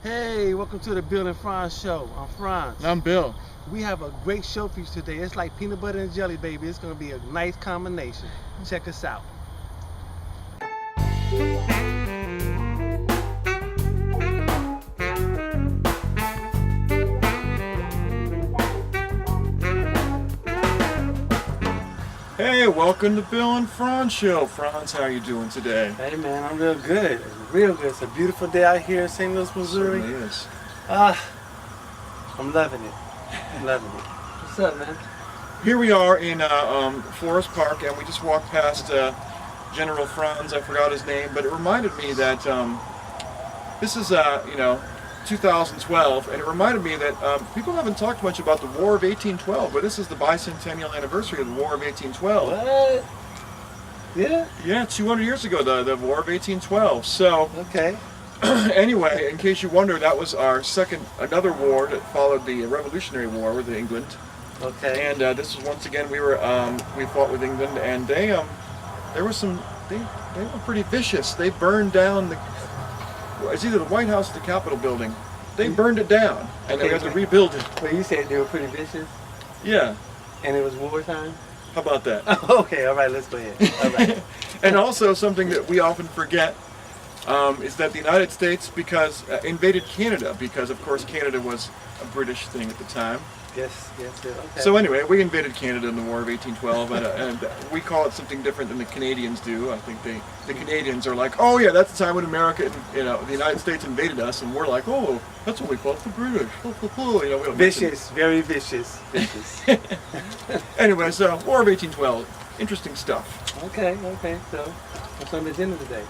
Hey, welcome to the Bill and Frantz show. I'm Frantz. And I'm Bill. We have a great show for you today. It's like peanut butter and jelly, baby. It's going to be a nice combination. Check us out. Hey, welcome to Bill and Frantz show. Frantz, how you doing today? Hey, man, I'm real good. It's real good. It's a beautiful day out here in St. Louis, Missouri. Certainly is. I'm loving it. I'm loving it. What's up, man? Here we are in Forest Park, and we just walked past General Frantz. I forgot his name, but it reminded me that this is 2012, and it reminded me that people haven't talked much about the War of 1812, but this is the bicentennial anniversary of the War of 1812. What? Yeah? Yeah, 200 years ago, the War of 1812. So, Okay. anyway, in case you wonder, that was our another war that followed the Revolutionary War with England. Okay. And this was once again we fought with England, and they were pretty vicious. They burned down it's either the White House or the Capitol building. They burned it down, and they had to rebuild it. Well, you said they were pretty vicious, Yeah, and it was wartime. how about that? Okay, all right, let's go ahead. All right. And also something that we often forget is that the United States invaded Canada, because of course Canada was a British thing at the time. Yes. Okay. So anyway, we invaded Canada in the War of 1812, and we call it something different than the Canadians do. I think the Canadians are like, oh yeah, that's the time when America, the United States invaded us, and we're like, oh, that's what we fought the British. We don't Vicious, very vicious. Anyway, so War of 1812, interesting stuff. Okay. So, what's on the agenda today?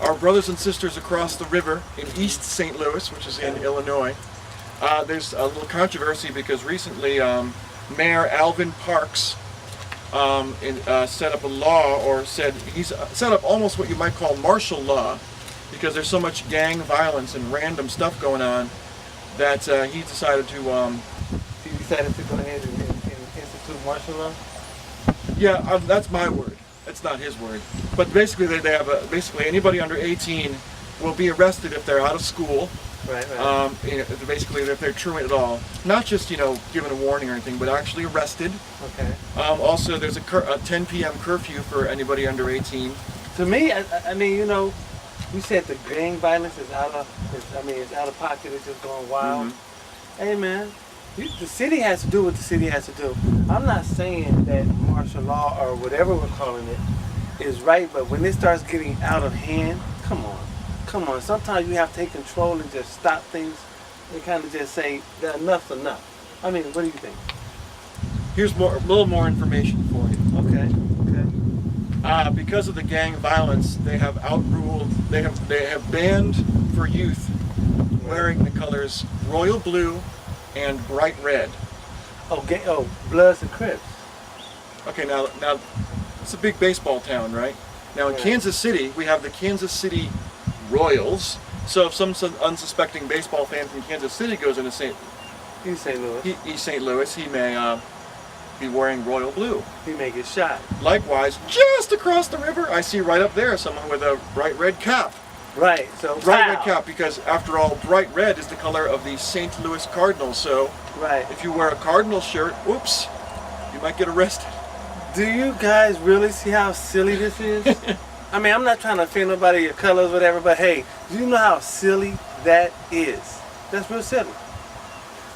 Our brothers and sisters across the river in East St. Louis, which is in Illinois. There's a little controversy because recently Mayor Alvin Parks set up a law, or he's set up almost what you might call martial law, because there's so much gang violence and random stuff going on that he decided to... He decided to go ahead and institute martial law? Yeah, that's my word. That's not his word. But basically, they have basically anybody under 18 will be arrested if they're out of school. Right. Basically, if they're truant at all, not just given a warning or anything, but actually arrested. Okay. Also, there's a 10 p.m. curfew for anybody under 18. To me, I mean, you said the gang violence is out of pocket. It's just going wild. Mm-hmm. Hey, man, the city has to do what the city has to do. I'm not saying that martial law or whatever we're calling it is right, but when it starts getting out of hand, come on. Sometimes you have to take control and just stop things and kind of just say that enough's enough. I mean, what do you think? Here's a little more information for you. Okay. Because of the gang violence, they have banned for youth wearing the colors royal blue and bright red. Oh, Bloods and Crips. Okay, now it's a big baseball town, right? Now in Kansas City, we have the Kansas City Royals. So if some unsuspecting baseball fan from Kansas City goes into East St. Louis, he may be wearing royal blue. He may get shot. Likewise, just across the river, I see right up there someone with a bright red cap. Right. So bright red cap, because after all, bright red is the color of the St. Louis Cardinals. So if you wear a Cardinal shirt, oops, you might get arrested. Do you guys really see how silly this is? I mean, I'm not trying to offend nobody, your colors, whatever, but hey, do you know how silly that is? That's real silly.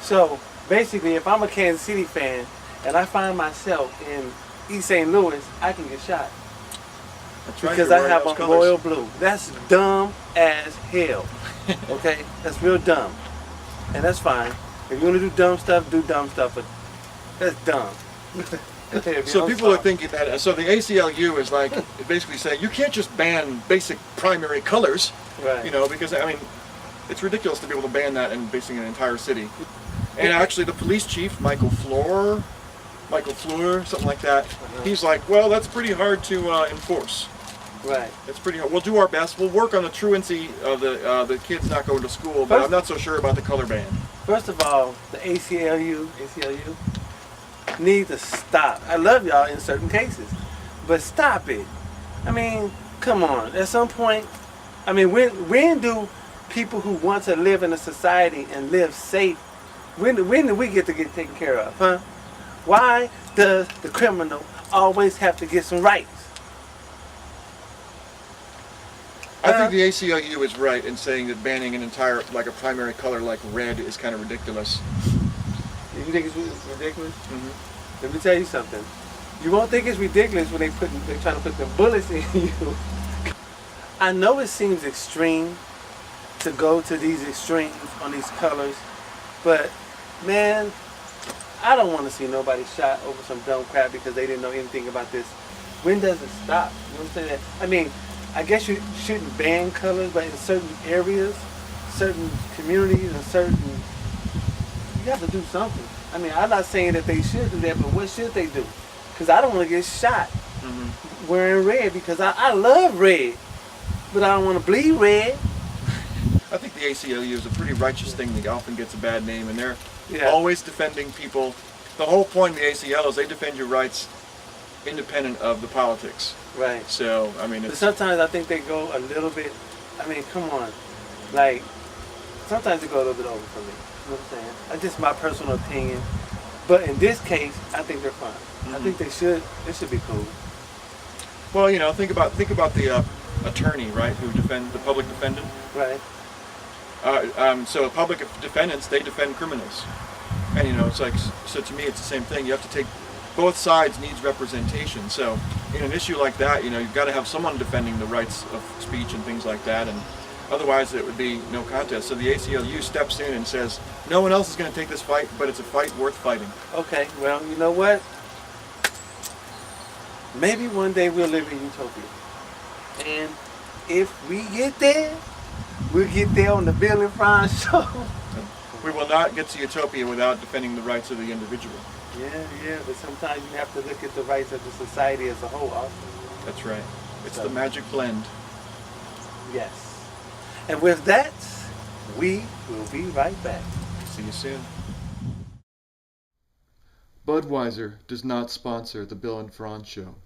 So, basically, if I'm a Kansas City fan and I find myself in East St. Louis, I can get shot. That's right, because I have on royal blue. That's dumb as hell. Okay? That's real dumb. And that's fine. If you want to do dumb stuff, but that's dumb. So people are thinking that, so the ACLU is like basically saying you can't just ban basic primary colors, right? Because I mean, it's ridiculous to be able to ban that in basically an entire city. And actually the police chief, Michael Fleur, something like that, he's like, well, that's pretty hard to enforce. Right. It's pretty hard. We'll do our best. We'll work on the truancy of the kids not going to school, but I'm not so sure about the color ban. First of all, the ACLU need to stop. I love y'all in certain cases, but stop it. I mean, come on. At some point, I mean, when do people who want to live in a society and live safe, when do we get to get taken care of, huh? Why does the criminal always have to get some rights? I think the ACLU is right in saying that banning an entire, like a primary color like red is kind of ridiculous. You think it's ridiculous? Mm-hmm. Let me tell you something. You won't think it's ridiculous when they're trying to put the bullets in you. I know it seems extreme to go to these extremes on these colors, but man, I don't want to see nobody shot over some dumb crap because they didn't know anything about this. When does it stop? You know what I'm saying? I mean, I guess you shouldn't ban colors, but in certain areas, certain communities, and certain, you have to do something. I mean, I'm not saying that they should do that, but what should they do? Because I don't want to get shot wearing red because I love red, but I don't want to bleed red. I think the ACLU is a pretty righteous thing that often gets a bad name, and they're Yeah. always defending people. The whole point of the ACL is they defend your rights independent of the politics. Right. So, I mean, But it's, sometimes I think they go a little bit, I mean, come on. Like, sometimes they go a little bit over for me. You know what I'm saying? That's just my personal opinion. But in this case, I think they're fine. I think it should be cool. well, you know, think about the attorney, right, who defend the public defendant. Right. So public defendants, they defend criminals. And, you know, it's like, so to me, it's the same thing. You have to take, both sides needs representation. So in an issue like that, you know, you've got to have someone defending the rights of speech and things like that. And otherwise it would be no contest. So the ACLU steps in and says, no one else is going to take this fight, but it's a fight worth fighting. Okay, well, you know what? Maybe one day we'll live in utopia. And if we get there, we'll get there on the Bill and Frantz show. We will not get to utopia without defending the rights of the individual. Yeah, but sometimes you have to look at the rights of the society as a whole also. That's right. It's the magic blend. Yes. And with that, we will be right back. See you soon. Budweiser does not sponsor the Bill and Frantz show.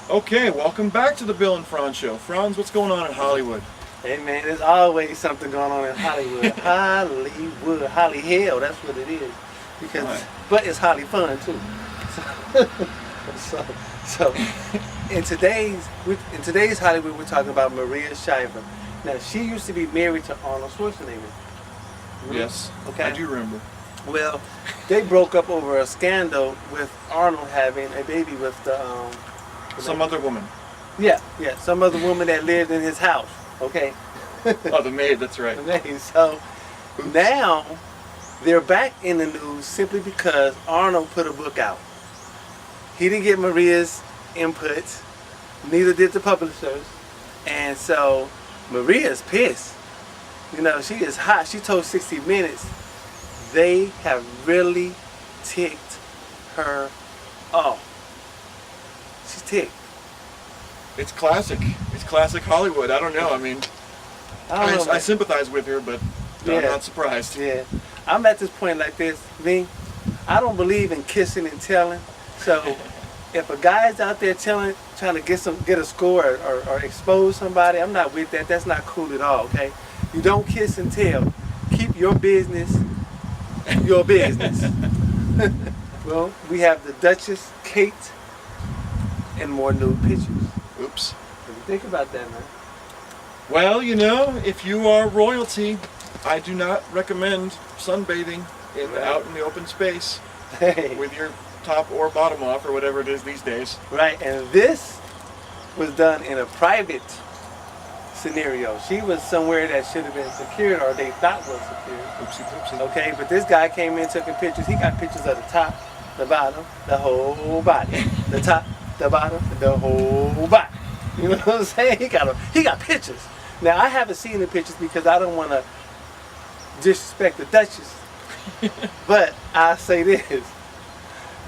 Okay, welcome back to the Bill and Frantz show. Franz, what's going on in Hollywood? Hey man, there's always something going on in Hollywood. Holly hell, that's what it is. Because, Right. But it's Holly fun too. So in today's Hollywood, we're talking about Maria Shriver. Now she used to be married to Arnold Schwarzenegger. Yes, Okay. I do remember. Well, they broke up over a scandal with Arnold having a baby with the Some other woman. Yeah, some other woman that lived in his house. Okay. Oh, the maid, that's right. Okay, so now they're back in the news simply because Arnold put a book out. He didn't get Maria's input, neither did the publishers, and so Maria's pissed. You know, she is hot. She told 60 Minutes they have really ticked her off. She's ticked. It's classic. It's classic Hollywood. I don't know. I mean, I sympathize with her, but I'm not surprised. Yeah. I'm at this point like this. I don't believe in kissing and telling. So if a guy's out there trying to get a score or expose somebody, I'm not with that. That's not cool at all, okay? You don't kiss and tell. Keep your business your business. Well, we have the Duchess Kate and more nude pictures. Oops. What do you think about that, man? Well, you know, if you are royalty, I do not recommend sunbathing out in the open space with your top or bottom off or whatever it is these days. Right, and this was done in a private scenario. She was somewhere that should have been secured or they thought was secured. Oopsie poopsie. Okay, but this guy came in taking pictures. He got pictures of the top, the bottom, the whole body. The top, the bottom, the whole body. You know what I'm saying? He got pictures. Now I haven't seen the pictures because I don't want to disrespect the Duchess. But I say this,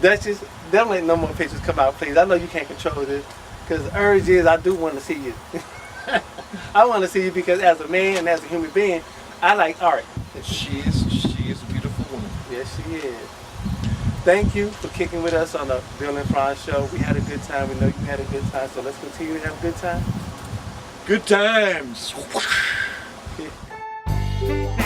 Duchess, don't let no more pictures come out, please. I know you can't control this, because the urge is I do want to see you. I want to see you because as a man and as a human being, I like art. She is a beautiful woman. Yes, she is. Thank you for kicking with us on the Bill and Frantz show. We had a good time. We know you had a good time, so let's continue to have a good time. Good times. Yeah.